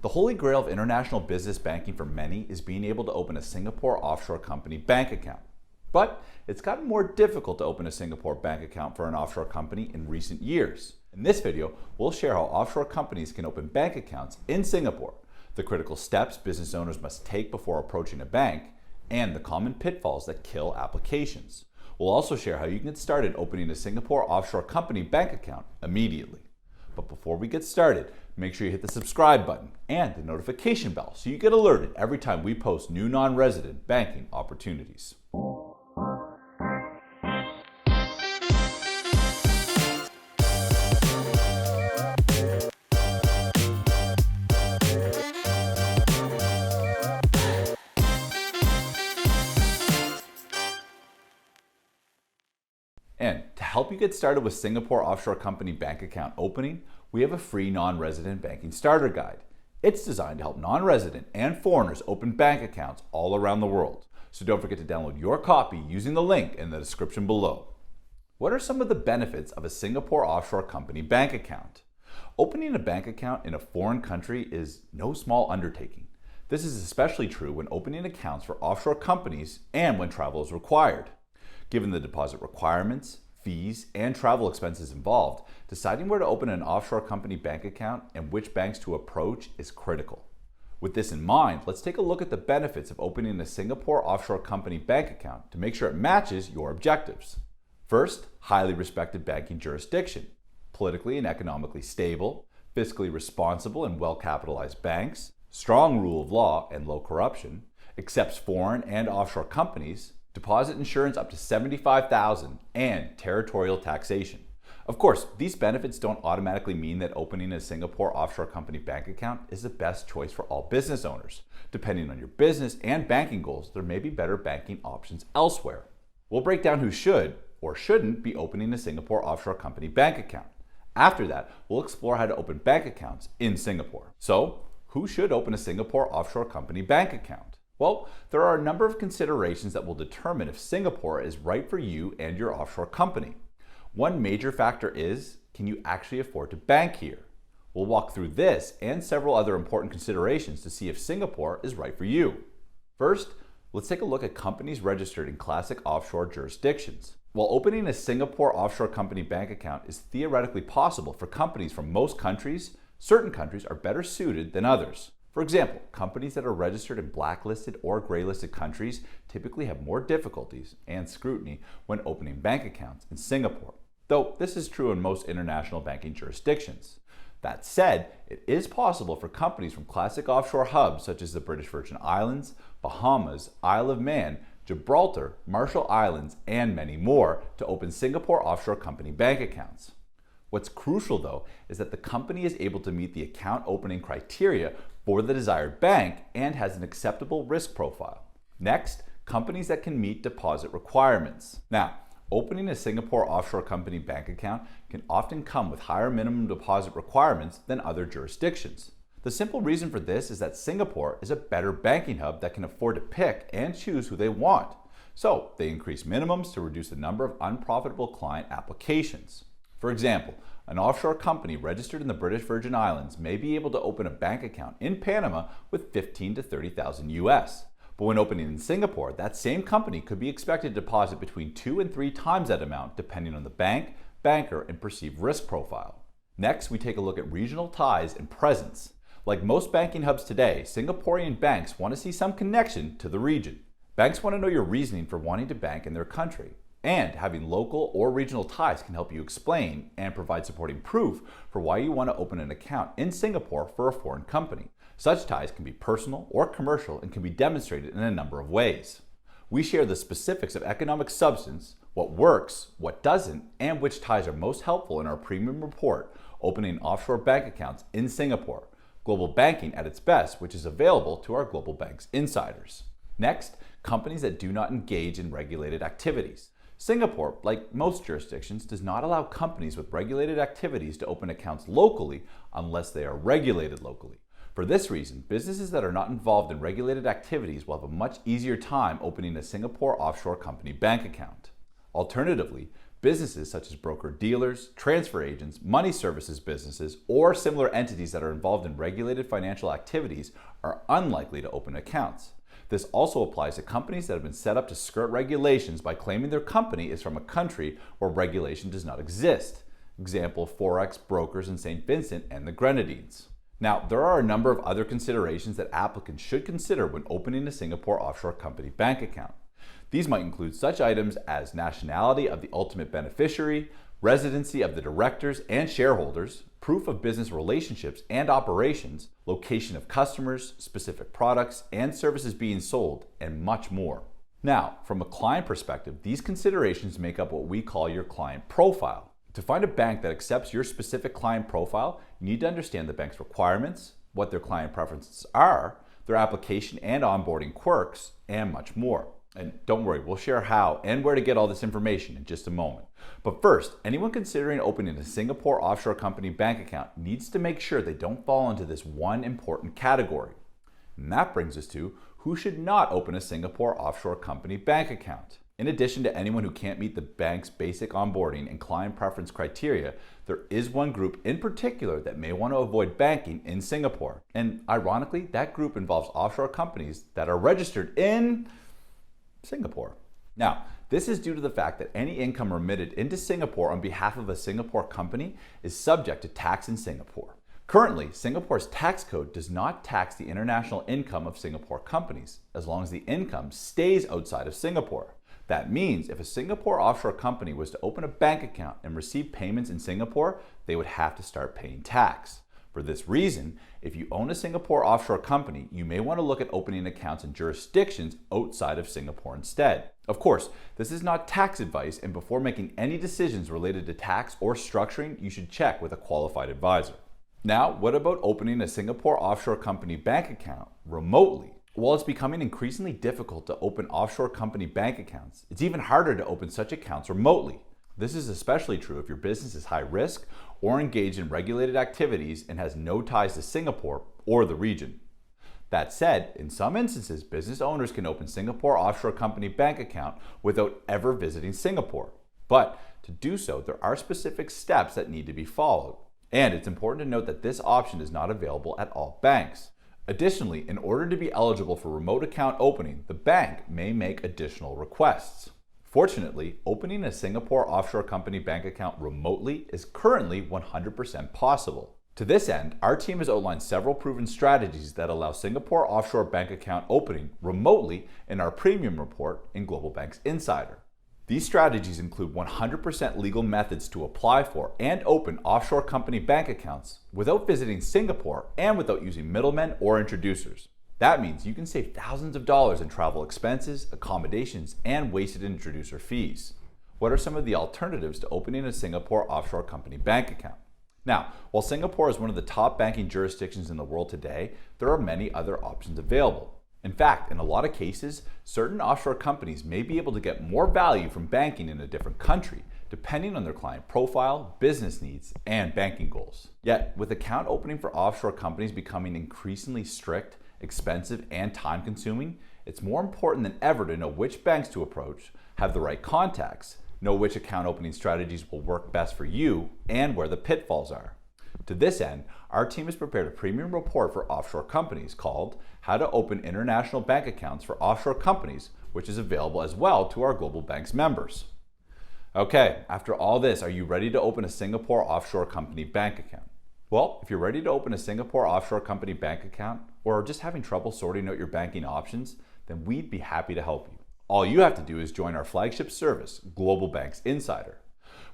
The holy grail of international business banking for many is being able to open a Singapore offshore company bank account. But it's gotten more difficult to open a Singapore bank account for an offshore company in recent years. In this video, we'll share how offshore companies can open bank accounts in Singapore, the critical steps business owners must take before approaching a bank, and the common pitfalls that kill applications. We'll also share how you can get started opening a Singapore offshore company bank account immediately. But before we get started, make sure you hit the subscribe button and the notification bell so you get alerted every time we post new non-resident banking opportunities. And to help you get started with Singapore offshore company bank account opening, we have a free non-resident banking starter guide. It's designed to help non-resident and foreigners open bank accounts all around the world. So don't forget to download your copy using the link in the description below. What are some of the benefits of a Singapore offshore company bank account? Opening a bank account in a foreign country is no small undertaking. This is especially true when opening accounts for offshore companies and when travel is required. Given the deposit requirements, fees, and travel expenses involved, deciding where to open an offshore company bank account and which banks to approach is critical. With this in mind, let's take a look at the benefits of opening a Singapore offshore company bank account to make sure it matches your objectives. First, highly respected banking jurisdiction, politically and economically stable, fiscally responsible and well-capitalized banks, strong rule of law and low corruption, accepts foreign and offshore companies, deposit insurance up to $75,000, and territorial taxation. Of course, these benefits don't automatically mean that opening a Singapore offshore company bank account is the best choice for all business owners. Depending on your business and banking goals, there may be better banking options elsewhere. We'll break down who should or shouldn't be opening a Singapore offshore company bank account. After that, we'll explore how to open bank accounts in Singapore. So, who should open a Singapore offshore company bank account? Well, there are a number of considerations that will determine if Singapore is right for you and your offshore company. One major factor is, can you actually afford to bank here? We'll walk through this and several other important considerations to see if Singapore is right for you. First, let's take a look at companies registered in classic offshore jurisdictions. While opening a Singapore offshore company bank account is theoretically possible for companies from most countries, certain countries are better suited than others. For example, companies that are registered in blacklisted or graylisted countries typically have more difficulties and scrutiny when opening bank accounts in Singapore, though this is true in most international banking jurisdictions. That said, it is possible for companies from classic offshore hubs such as the British Virgin Islands, Bahamas, Isle of Man, Gibraltar, Marshall Islands, and many more to open Singapore offshore company bank accounts. What's crucial though is that the company is able to meet the account opening criteria for the desired bank and has an acceptable risk profile. Next, companies that can meet deposit requirements. Now, opening a Singapore offshore company bank account can often come with higher minimum deposit requirements than other jurisdictions. The simple reason for this is that Singapore is a better banking hub that can afford to pick and choose who they want. So they increase minimums to reduce the number of unprofitable client applications. For example, an offshore company registered in the British Virgin Islands may be able to open a bank account in Panama with $15,000 to $30,000 US. But when opening in Singapore, that same company could be expected to deposit between 2 and 3 times that amount depending on the bank, banker, and perceived risk profile. Next, we take a look at regional ties and presence. Like most banking hubs today, Singaporean banks want to see some connection to the region. Banks want to know your reasoning for wanting to bank in their country. And having local or regional ties can help you explain and provide supporting proof for why you want to open an account in Singapore for a foreign company. Such ties can be personal or commercial and can be demonstrated in a number of ways. We share the specifics of economic substance, what works, what doesn't, and which ties are most helpful in our premium report, Opening Offshore Bank Accounts in Singapore, Global Banking at its Best, which is available to our GlobalBanks insiders. Next, companies that do not engage in regulated activities. Singapore, like most jurisdictions, does not allow companies with regulated activities to open accounts locally unless they are regulated locally. For this reason, businesses that are not involved in regulated activities will have a much easier time opening a Singapore offshore company bank account. Alternatively, Businesses such as broker-dealers, transfer agents, money services businesses, or similar entities that are involved in regulated financial activities are unlikely to open accounts. This also applies to companies that have been set up to skirt regulations by claiming their company is from a country where regulation does not exist. Example, Forex brokers in St. Vincent and the Grenadines. Now, there are a number of other considerations that applicants should consider when opening a Singapore offshore company bank account. These might include such items as nationality of the ultimate beneficiary, residency of the directors and shareholders, proof of business relationships and operations, location of customers, specific products and services being sold, and much more. Now, from a client perspective, these considerations make up what we call your client profile. To find a bank that accepts your specific client profile, you need to understand the bank's requirements, what their client preferences are, their application and onboarding quirks, and much more. And don't worry, we'll share how and where to get all this information in just a moment. But first, anyone considering opening a Singapore offshore company bank account needs to make sure they don't fall into this one important category. And that brings us to who should not open a Singapore offshore company bank account. In addition to anyone who can't meet the bank's basic onboarding and client preference criteria, there is one group in particular that may want to avoid banking in Singapore. And ironically, that group involves offshore companies that are registered in Singapore. Now, this is due to the fact that any income remitted into Singapore on behalf of a Singapore company is subject to tax in Singapore. Currently, Singapore's tax code does not tax the international income of Singapore companies, as long as the income stays outside of Singapore. That means if a Singapore offshore company was to open a bank account and receive payments in Singapore, they would have to start paying tax. For this reason, if you own a Singapore offshore company, you may want to look at opening accounts in jurisdictions outside of Singapore instead. Of course, this is not tax advice, and before making any decisions related to tax or structuring, you should check with a qualified advisor. Now, what about opening a Singapore offshore company bank account remotely? While it's becoming increasingly difficult to open offshore company bank accounts, it's even harder to open such accounts remotely. This is especially true if your business is high risk or engaged in regulated activities and has no ties to Singapore or the region. That said, in some instances, business owners can open Singapore offshore company bank account without ever visiting Singapore. But to do so, there are specific steps that need to be followed. And it's important to note that this option is not available at all banks. Additionally, in order to be eligible for remote account opening, the bank may make additional requests. Fortunately, opening a Singapore offshore company bank account remotely is currently 100% possible. To this end, our team has outlined several proven strategies that allow Singapore offshore bank account opening remotely in our premium report in GlobalBanks Insider. These strategies include 100% legal methods to apply for and open offshore company bank accounts without visiting Singapore and without using middlemen or introducers. That means you can save thousands of dollars in travel expenses, accommodations, and wasted introducer fees. What are some of the alternatives to opening a Singapore offshore company bank account? Now, while Singapore is one of the top banking jurisdictions in the world today, there are many other options available. In fact, in a lot of cases, certain offshore companies may be able to get more value from banking in a different country, depending on their client profile, business needs, and banking goals. Yet, with account opening for offshore companies becoming increasingly strict, expensive, and time-consuming, it's more important than ever to know which banks to approach, have the right contacts, know which account opening strategies will work best for you, and where the pitfalls are. To this end, our team has prepared a premium report for offshore companies called How to Open International Bank Accounts for Offshore Companies, which is available as well to our GlobalBanks members. Okay, after all this, are you ready to open a Singapore offshore company bank account? Well, if you're ready to open a Singapore offshore company bank account or are just having trouble sorting out your banking options, then we'd be happy to help you. All you have to do is join our flagship service, GlobalBanks Insider.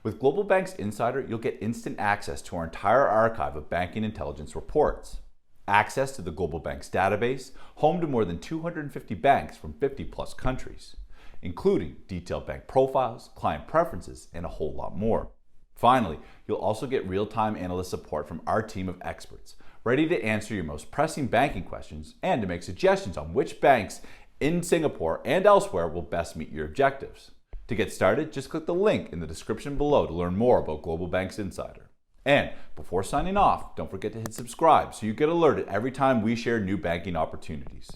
With GlobalBanks Insider, you'll get instant access to our entire archive of banking intelligence reports, access to the GlobalBanks database, home to more than 250 banks from 50 plus countries, including detailed bank profiles, client preferences, and a whole lot more. Finally, you'll also get real-time analyst support from our team of experts, ready to answer your most pressing banking questions and to make suggestions on which banks in Singapore and elsewhere will best meet your objectives. To get started, just click the link in the description below to learn more about GlobalBanks Insider. And before signing off, don't forget to hit subscribe so you get alerted every time we share new banking opportunities.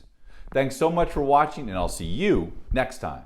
Thanks so much for watching, and I'll see you next time.